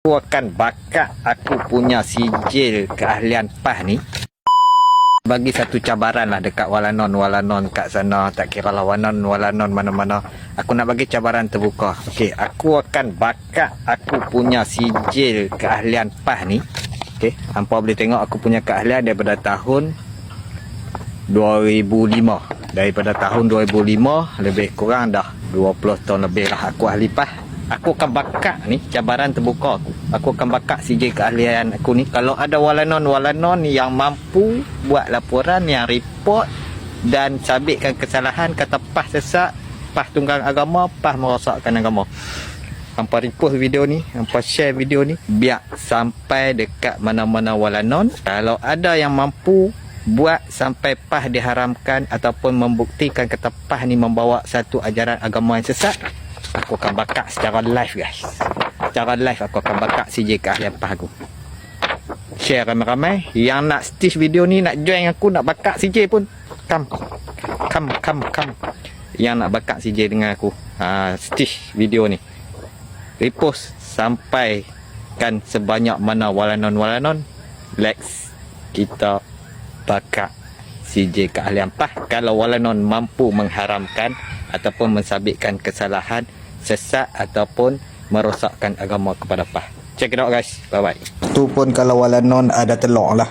Aku akan bakat aku punya sijil keahlian PAS ni. Bagi satu cabaran lah dekat walanon kat sana. Tak kira lah walanon mana-mana. Aku nak bagi cabaran terbuka. Okey, aku akan bakat aku punya sijil keahlian PAS ni. Okey, hampa boleh tengok aku punya keahlian daripada tahun 2005. Daripada tahun 2005 lebih kurang dah 20 tahun lebih lah aku ahli PAS. Aku akan bakat ni, cabaran terbuka aku. Aku akan bakat sijil keahlian aku ni. Kalau ada walanon yang mampu buat laporan, yang report dan sabitkan kesalahan, kata PAS sesak, PAS tunggang agama, PAS merosakkan agama. Hampa repost video ni, hampa share video ni, biar sampai dekat mana-mana walanon. Kalau ada yang mampu buat sampai PAS diharamkan ataupun membuktikan kata PAS ni membawa satu ajaran agama yang sesat, aku akan bakat secara live guys. Secara live aku akan bakat sijil keahlian PAS aku. Share ramai-ramai. Yang nak stitch video ni, nak join aku, nak bakat sijil pun, come. Yang nak bakat sijil dengan aku, stitch video ni, repost sampai kan sebanyak mana walanon. Let's kita bakat sijil keahlian PAS. Kalau walanon mampu mengharamkan ataupun mensabitkan kesalahan, sesat ataupun merosakkan agama kepada PAS. Check it out guys. Bye bye. Tu pun kalau walanon ada telur lah.